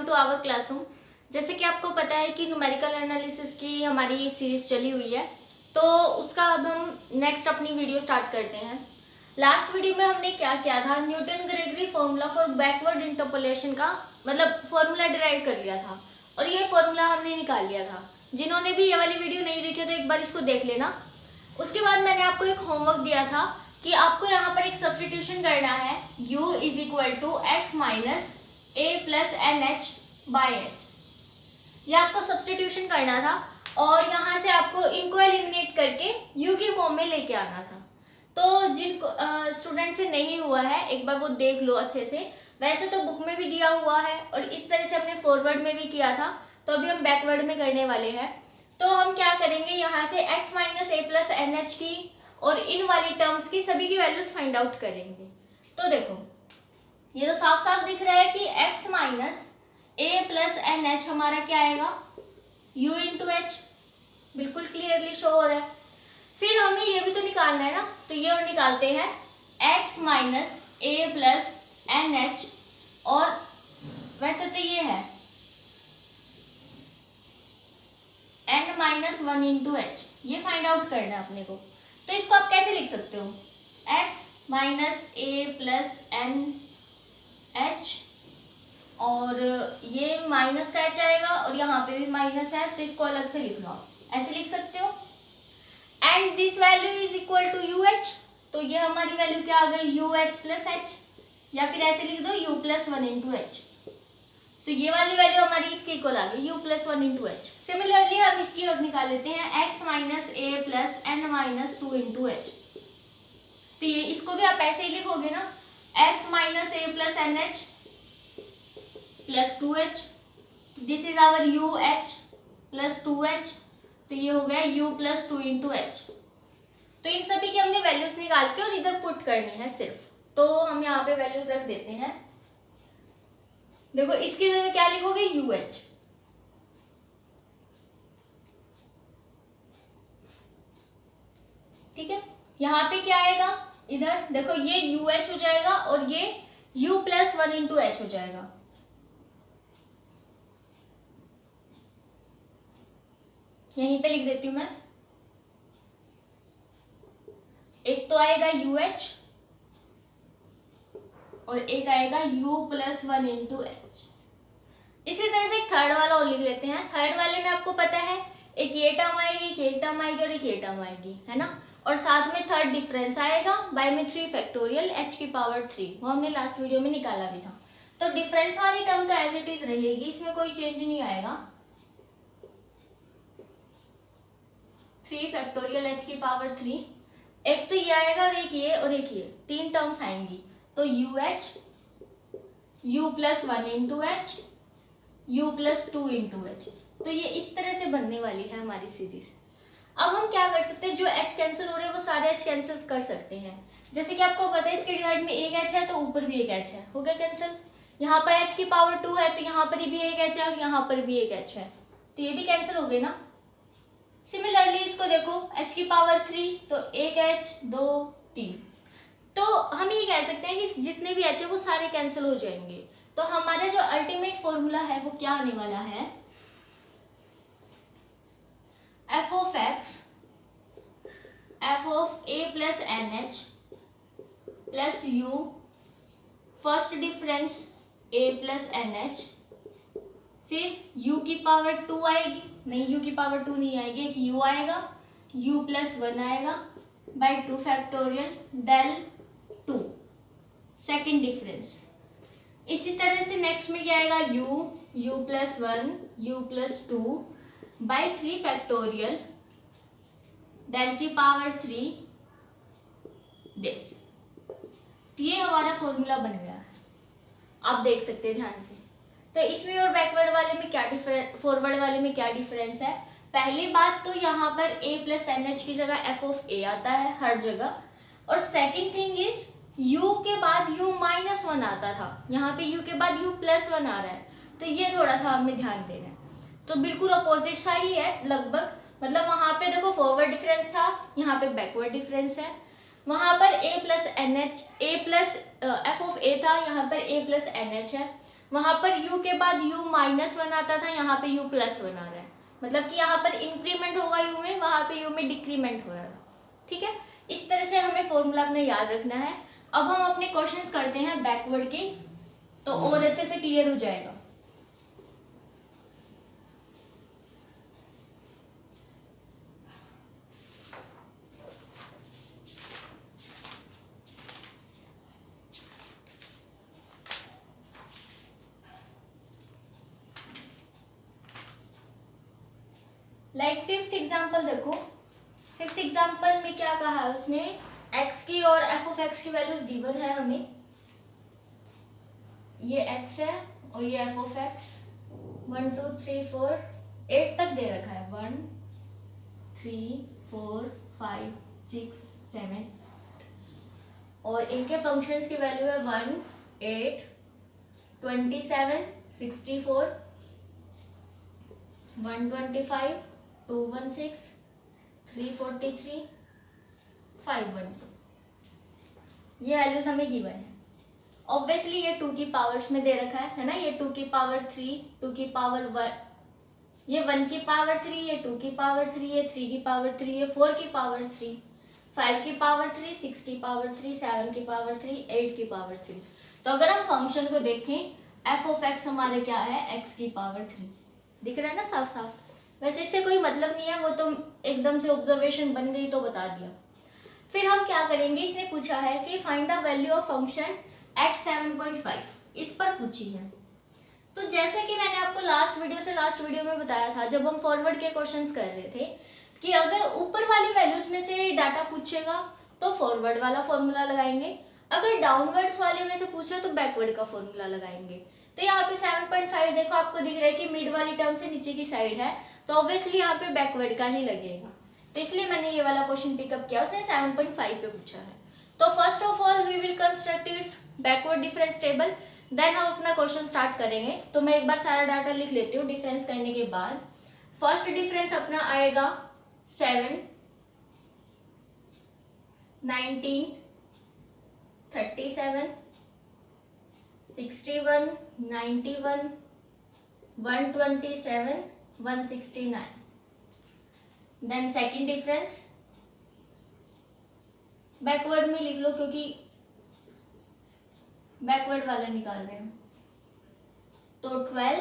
To our classroom. जैसे कि आपको पता है कि न्यूमेरिकल एनालिसिस की हमारी सीरीज चली हुई है, तो उसका अब हम नेक्स्ट अपनी वीडियो स्टार्ट करते हैं। लास्ट वीडियो में हमने क्या किया था, Newton Gregory formula for backward interpolation का मतलब फॉर्मूला डिराइव कर लिया था और ये फॉर्मूला हमने निकाल लिया था। जिन्होंने भी ये वाली वीडियो नहीं देखी तो एक बार इसको देख लेना। उसके बाद मैंने आपको एक होमवर्क दिया था कि आपको यहाँ पर एक सब्स्टिट्यूशन करना है, u is equal to X minus A plus N H by H. ये आपको सब्स्टिट्यूशन करना था और यहाँ से आपको इनको एलिमिनेट करके u की फॉर्म में लेके आना था। तो जिनको स्टूडेंट से नहीं हुआ है एक बार वो देख लो अच्छे से। वैसे तो बुक में भी दिया हुआ है और इस तरह से हमने फॉरवर्ड में भी किया था, तो अभी हम बैकवर्ड में करने वाले हैं। तो हम क्या करेंगे, यहाँ से x माइनस ए प्लस एन एच की और इन वाली टर्म्स की सभी की वैल्यूज फाइंड आउट करेंगे। तो देखो ये तो साफ साफ दिख रहा है कि x माइनस ए प्लस एन एच हमारा क्या आएगा, u इंटू एच, बिल्कुल क्लियरली शो हो रहा है। फिर हमें ये भी तो निकालना है ना, तो ये और निकालते हैं x माइनस ए प्लस एन एच, और वैसे तो ये है n minus one into H, ये फाइंड आउट करना है अपने को। तो इसको आप कैसे लिख सकते हो, x माइनस ए प्लस एन एच, और ये माइनस का एच आएगा और यहाँ पे भी माइनस है, तो इसको अलग से लिख लो। आप ऐसे लिख सकते हो, and this value is equal to U H, तो ये हमारी वैल्यू क्या आ गई, यू एच प्लस एच, या फिर ऐसे लिख दो you plus one into H. तो ये वाली वैल्यू हमारी इसके इक्वल आ गई, u plus one into h. Similarly हम इसकी और निकाल लेते हैं x माइनस ए plus n minus two into H. तो ये इसको भी आप ऐसे ही लिखोगे ना, x minus A plus N H plus two H, this is our U H plus two H, तो ये हो गया u plus two into H. तो इन सभी की हमने वैल्यूज निकाल के और इधर पुट करनी है सिर्फ, तो हम यहाँ पे वैल्यूज रख देते हैं। देखो इसकी जगह क्या लिखोगे, यू एच, ठीक है। यहाँ पे क्या आएगा, इधर देखो ये यू एच हो जाएगा और ये u plus one into H हो जाएगा। यहीं पे लिख देती हूं मैं, एक तो आएगा यू एच और एक आएगा u plus one into H. इसी तरह से एक थर्ड वाला और लिख लेते हैं। थर्ड वाले में आपको पता है एक ये टर्म आएगी, एक ये टर्म आएगी और एक ये टर्म आएगी, है ना। और साथ में थर्ड डिफरेंस आएगा बाय में 3 फैक्टोरियल h की पावर 3, वो हमने लास्ट वीडियो में निकाला भी था। तो डिफरेंस वाली टर्म तो एज इट इज रहेगी, इसमें कोई चेंज नहीं आएगा। 3 फैक्टोरियल h की पावर 3, एक तो ये आएगा और एक ये, तीन टर्म्स आएंगी। तो U H, you plus one into H, you plus two into H. तो ये इस तरह से बनने वाली है हमारी सीरीज। अब हम क्या कर सकते हैं, जो एच कैंसिल हो रहे हैं वो सारे एच कैंसिल कर सकते हैं। जैसे कि आपको पता है इसके डिवाइड में एक एच है तो ऊपर भी एक एच है, हो गया कैंसिल। यहाँ पर एच की पावर 2 है तो यहाँ पर भी एक एच है और यहाँ पर भी एक एच है, तो ये भी कैंसिल हो गए ना। सिमिलरली इसको देखो, एच की पावर 3 तो एक एच, 2, 3, तो हम ये कह सकते हैं कि जितने भी एच है वो सारे कैंसिल हो जाएंगे। तो हमारा जो अल्टीमेट फॉर्मूला है वो क्या आने वाला है, F of X F of A plus N H plus U, first difference A plus N H, फिर u की पावर 2 आएगी, नहीं u की पावर 2 नहीं आएगी, एक u आएगा, u प्लस वन आएगा by 2 factorial del 2, second difference. इसी तरह से नेक्स्ट में क्या आएगा, u plus one, u plus two by 3 factorial del की पावर 3 दिस। ये हमारा फॉर्मूला बन गया है, आप देख सकते हैं ध्यान से। तो इसमें और बैकवर्ड वाले में क्या डिफरेंस, फॉरवर्ड वाले में क्या डिफरेंस है। पहली बात तो यहाँ पर a प्लस एन एच की जगह f ऑफ a आता है हर जगह, और सेकंड थिंग इज u के बाद u माइनस वन आता था, यहाँ पे u के बाद u प्लस वन आ रहा है, तो ये थोड़ा सा हमें ध्यान देना है। तो बिल्कुल अपोजिट सा ही है लगभग, मतलब वहाँ पे देखो फॉरवर्ड डिफरेंस था, यहाँ पे बैकवर्ड डिफरेंस है। वहाँ पर a plus N H, A plus F of a था, यहाँ पर a प्लस एन एच है। वहां पर u के बाद u -1 आता था, यहाँ पे u +1 आ रहा है, मतलब कि यहाँ पर इंक्रीमेंट होगा u में, वहां पे u में डिक्रीमेंट हो रहा था। ठीक है, इस तरह से हमें फॉर्मूला अपने याद रखना है। अब हम अपने क्वेश्चंस करते हैं बैकवर्ड के, तो और अच्छे से क्लियर हो जाएगा। लाइक फिफ्थ एग्जाम्पल देखो, फिफ्थ एग्जाम्पल में क्या कहा है उसने, x की और f(x) की वैल्यूज गिवन है हमें, ये x है और ये f(x), 1 2 3 4 8 तक दे रखा है, 1 3 4 5 6 7, और इनके फंक्शंस की वैल्यू है 1 8 27 64 125 216 343 512, ये वैल्यूज हमें गिवन है। ऑब्वियसली ये 2 की पावर्स में दे रखा है ना, ये 2 की पावर 3, 2 की पावर 1, ये 1 की पावर 3, ये 2 की पावर 3, ये 3 की पावर 3, ये 4 की पावर 3, 5 की पावर 3, 6 की पावर 3, 7 की पावर 3, 8 की पावर 3। तो अगर हम फंक्शन को देखें, f(x) हमारे क्या है, x की पावर 3, दिख रहा है ना साफ साफ। वैसे इससे कोई मतलब नहीं है, वो तो एकदम से ऑब्जर्वेशन बन गई तो बता दिया। फिर हम क्या करेंगे, इसने पूछा है कि find the value of function at 7.5, इस पर पूछी है। तो जैसे कि मैंने आपको लास्ट वीडियो में बताया था, जब हम फॉरवर्ड के क्वेश्चंस कर रहे थे, कि अगर ऊपर वाली वैल्यूज में से डाटा पूछेगा तो फॉरवर्ड वाला फॉर्मूला लगाएंगे, अगर डाउनवर्ड्स वाले में से पूछे तो बैकवर्ड का फॉर्मूला लगाएंगे। तो यहाँ पे 7.5 देखो, आपको दिख रहा है कि मिड वाली टर्म से नीचे की साइड है, तो ऑब्वियसली यहाँ पे बैकवर्ड का ही लगेगा, तो इसलिए मैंने ये वाला क्वेश्चन पिकअप किया, उसने 7.5 पे पूछा है। तो first of all we will construct its backward difference table, then हम अपना क्वेश्चन स्टार्ट करेंगे। तो मैं एक बार सारा डाटा लिख लेती हूँ डिफरेंस करने के बाद। फर्स्ट डिफरेंस अपना आएगा 7 19 37 61 91 127 169। देन सेकेंड डिफरेंस बैकवर्ड में लिख लो, क्योंकि बैकवर्ड वाला निकाल रहे हैं। तो 12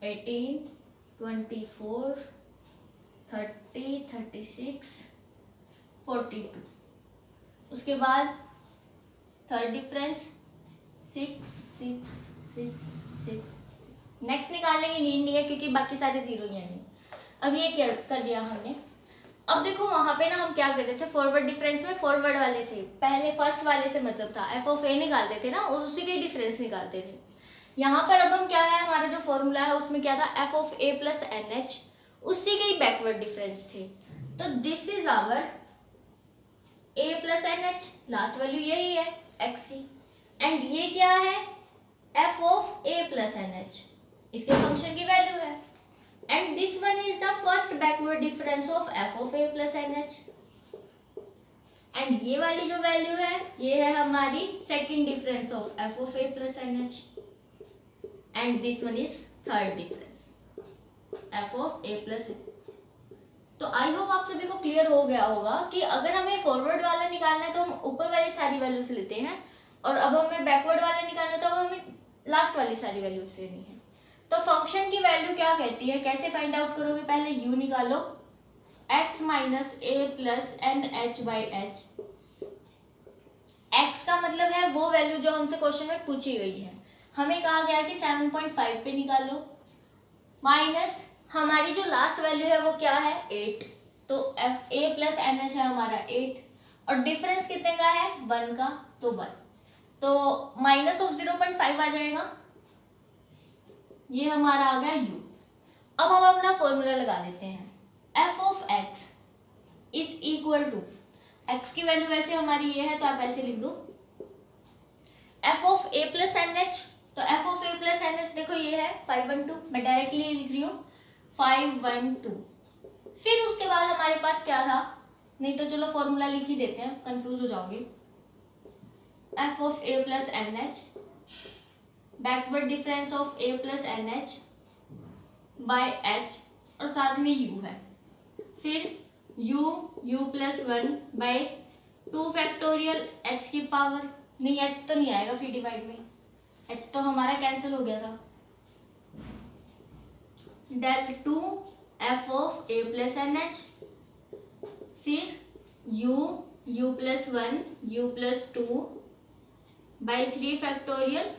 18 24 30 36 42। उसके बाद थर्ड डिफरेंस 6 6 6 6। नेक्स्ट निकालेंगे, नीड नहीं है क्योंकि बाकी सारे जीरो ही हैं। अब ये क्या कर लिया हमने। अब देखो वहां पे ना हम क्या करते थे, फॉरवर्ड डिफरेंस में फॉरवर्ड वाले से पहले फर्स्ट वाले से मतलब था f(a) निकालते थे ना, और उसी के डिफरेंस निकालते थे। यहाँ पर अब हम क्या है, हमारा जो फॉर्मूला है उसमें क्या था, f(a) + nh, उसी के ही बैकवर्ड डिफरेंस थे। तो this is our a + nh, last value यही है x की, एंड ये क्या है, f(a + nh), इसके फंक्शन की वैल्यू है। And this one is the first backward difference of f(a + nh), and ये वाली जो वैल्यू है ये है हमारी second difference of f(a + nh), and this one is third difference f(a + nh). तो आई होप आप सभी को क्लियर हो गया होगा कि अगर हमें फॉरवर्ड वाला निकालना है तो हम ऊपर वाली सारी वैल्यूज लेते हैं, और अब हमें बैकवर्ड वाला निकालना है तो अब हमें लास्ट वाली सारी वैल्यूज लेनी है। तो फंक्शन की वैल्यू क्या कहती है, कैसे फाइंड आउट करोगे, पहले u निकालो, x - a + nh/h। x का मतलब है वो वैल्यू जो हमसे क्वेश्चन में पूछी गई है, हमें कहा गया कि 7.5 पे निकालो, माइनस हमारी जो लास्ट वैल्यू है वो क्या है 8, तो f(a + nh) है हमारा 8, और डिफरेंस कितने का है 1 का, तो 1, तो -0.5 आ जाएगा, ये हमारा आ गया u। अब हम अपना फॉर्मूला लगा देते हैं, f(x) = x की वैल्यू वैसे हमारी ये है तो आप ऐसे लिख दो, f(a + nh), तो f(a + nh) देखो ये है 512, मैं डायरेक्टली लिख रही हूँ 512। फिर उसके बाद हमारे पास क्या था, नहीं तो चलो फॉर्मूला लिख ही देते हैं, कंफ्यूज हो जाओगे, f(a + nh) backward difference of a plus N H by H और साथ में u है। फिर u plus 1 by 2 factorial h की पावर, नहीं h तो नहीं आएगा फिर डिवाइड में, h तो हमारा कैंसिल हो गया था। del 2 f of a plus N H, फिर u plus 1 u plus 2 by 3 factorial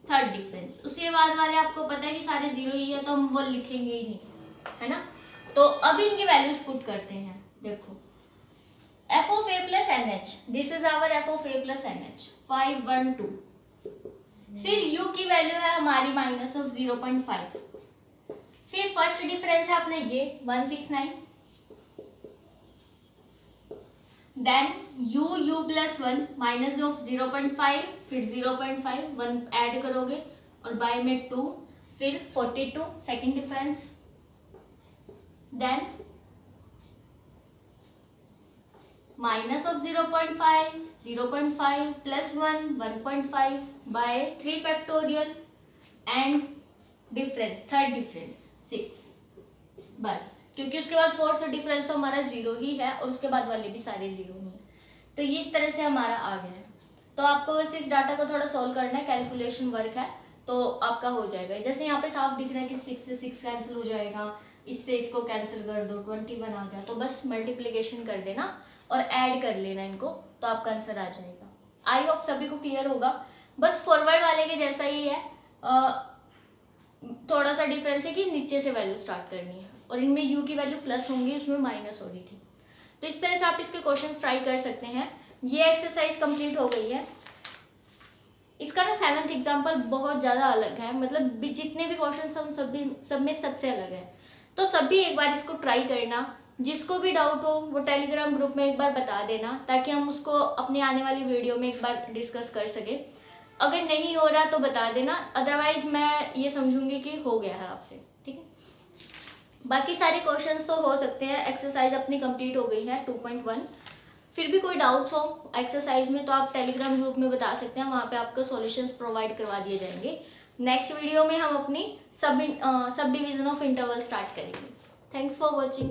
third difference. उसके बाद वाले आपको पता है कि सारे जीरो ही है तो हम वो लिखेंगे ही नहीं, है ना। तो अब इनकी वैल्यूज पुट करते हैं। देखो f of a plus N H, this is our f of a plus N H 5 1 2। फिर u की वैल्यू है हमारी माइनस ऑफ 0.5। फिर फर्स्ट डिफरेंस है अपने ये 169, then u plus 1 minus of 0.5, फिर 0.5 1 ऐड करोगे और बाय में 2, फिर 42 second difference, then minus of 0.5 0.5 plus 1 1.5 by 3 factorial and difference third difference 6। बस, क्योंकि उसके बाद फोर्थ डिफरेंस तो हमारा जीरो ही है और उसके बाद वाले भी सारे जीरो ही हैं। तो ये इस तरह से हमारा आ गया है। तो आपको बस इस डाटा को थोड़ा सॉल्व करना है, कैलकुलेशन वर्क है तो आपका हो जाएगा। जैसे यहाँ पे साफ दिख रहा है कि 6 से 6 कैंसिल हो जाएगा, इससे इसको कैंसिल कर दो, 21 आ गया। तो बस मल्टीप्लिकेशन कर देना और ऐड कर लेना इनको, तो आपका आंसर आ जाएगा। आई होप सभी को क्लियर होगा। बस फॉरवर्ड वाले के जैसा ही है, थोड़ा सा डिफरेंस है कि नीचे से वैल्यू स्टार्ट करनी है और इनमें u की वैल्यू प्लस होंगी, उसमें माइनस हो रही थी। तो इस तरह से आप इसके क्वेश्चंस ट्राई कर सकते हैं। ये एक्सरसाइज कंप्लीट हो गई है। इसका ना 7th एग्जाम्पल बहुत ज़्यादा अलग है, मतलब जितने भी क्वेश्चन हम सब में सबसे अलग है। तो सभी एक बार इसको ट्राई करना, जिसको भी डाउट हो वो टेलीग्राम ग्रुप में एक बार बता देना, ताकि हम उसको अपने आने वाली वीडियो में एक बार डिस्कस कर सके। अगर नहीं हो रहा तो बता देना, अदरवाइज मैं ये समझूंगी कि हो गया है आपसे, ठीक है। बाकी सारे क्वेश्चंस तो हो सकते हैं। एक्सरसाइज अपनी कंप्लीट हो गई है 2.1। फिर भी कोई डाउट्स हो एक्सरसाइज में तो आप टेलीग्राम ग्रुप में बता सकते हैं, वहाँ पे आपको सॉल्यूशंस प्रोवाइड करवा दिए जाएंगे। नेक्स्ट वीडियो में हम अपनी subdivision of interval start करेंगे। Thanks for watching.